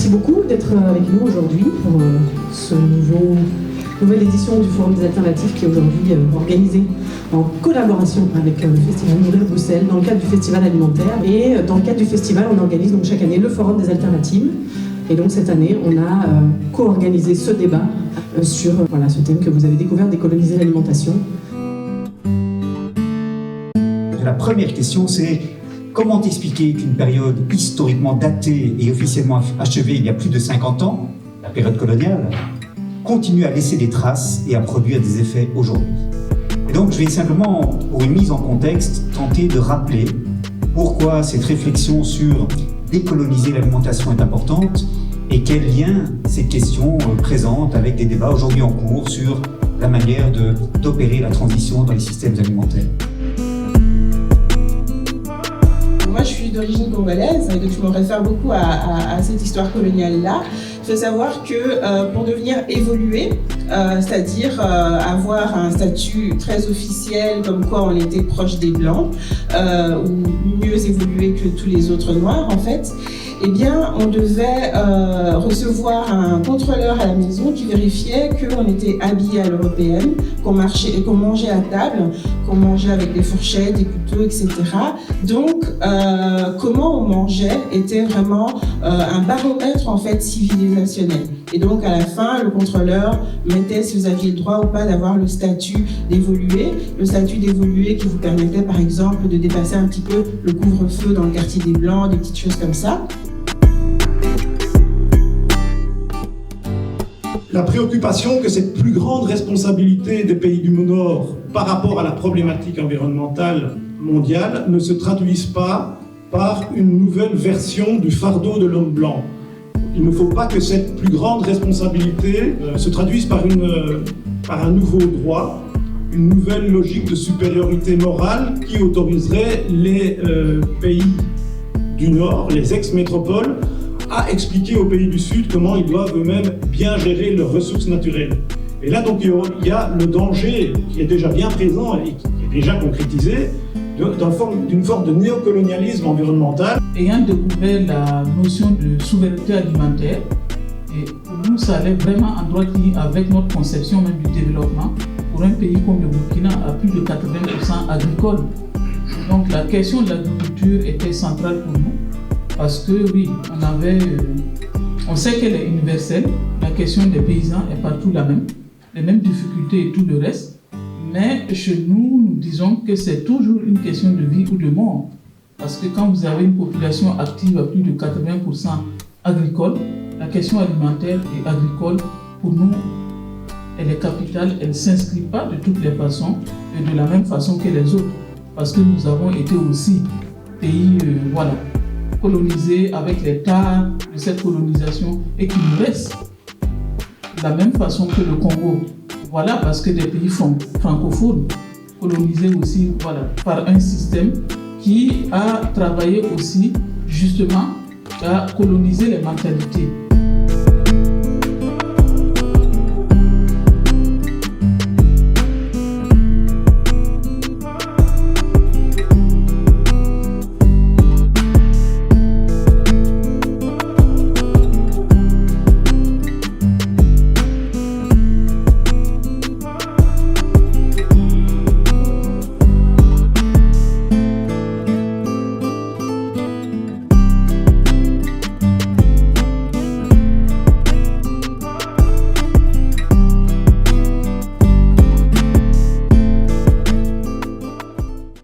Merci beaucoup d'être avec nous aujourd'hui pour ce nouvelle édition du Forum des Alternatives qui est aujourd'hui organisée en collaboration avec le Festival Nourrir Bruxelles dans le cadre du Festival Alimentaire. Et dans le cadre du festival, on organise donc chaque année le Forum des Alternatives. Et donc cette année, on a co-organisé ce débat sur ce thème que vous avez découvert, décoloniser l'alimentation. La première question, c'est comment expliquer qu'une période historiquement datée et officiellement achevée il y a plus de 50 ans, la période coloniale, continue à laisser des traces et à produire des effets aujourd'hui. Et donc je vais simplement, pour une mise en contexte, tenter de rappeler pourquoi cette réflexion sur décoloniser l'alimentation est importante et quel lien cette question présente avec des débats aujourd'hui en cours sur la manière d'opérer la transition dans les systèmes alimentaires. Moi, je suis d'origine congolaise, et donc je me réfère beaucoup à cette histoire coloniale-là. Il faut savoir que pour devenir évolué, c'est-à-dire avoir un statut très officiel, comme quoi on était proche des Blancs, ou mieux évolué que tous les autres Noirs, en fait, eh bien, on devait recevoir un contrôleur à la maison qui vérifiait qu'on était habillé à l'européenne, qu'on mangeait à table, qu'on mangeait avec des fourchettes, des couteaux, etc. Donc, comment on mangeait était vraiment un baromètre en fait civilisationnel. Et donc, à la fin, le contrôleur mettait si vous aviez le droit ou pas d'avoir le statut d'évolué. Le statut d'évolué qui vous permettait, par exemple, de dépasser un petit peu le couvre-feu dans le quartier des Blancs, des petites choses comme ça. La préoccupation que cette plus grande responsabilité des pays du Nord par rapport à la problématique environnementale mondiale ne se traduise pas par une nouvelle version du fardeau de l'homme blanc. Il ne faut pas que cette plus grande responsabilité se traduise par un nouveau droit, une nouvelle logique de supériorité morale qui autoriserait les pays du Nord, les ex-métropoles, à expliquer aux pays du Sud comment ils doivent eux-mêmes bien gérer leurs ressources naturelles. Et là, donc, il y a le danger qui est déjà bien présent et qui est déjà concrétisé d'une forme de néocolonialisme environnemental. Ayant découvert la notion de souveraineté alimentaire, et pour nous, ça allait vraiment en droite ligne avec notre conception même du développement. Pour un pays comme le Burkina, à plus de 80% agricole. Donc la question de l'agriculture était centrale pour nous. Parce que oui, on sait qu'elle est universelle, la question des paysans est partout la même, les mêmes difficultés et tout le reste, mais chez nous, nous disons que c'est toujours une question de vie ou de mort. Parce que quand vous avez une population active à plus de 80% agricole, la question alimentaire et agricole, pour nous, elle est capitale, elle ne s'inscrit pas de toutes les façons et de la même façon que les autres. Parce que nous avons été aussi pays, colonisés avec les tares de cette colonisation et qui nous restent de la même façon que le Congo. Voilà, parce que des pays francophones, colonisés aussi par un système qui a travaillé aussi justement à coloniser les mentalités.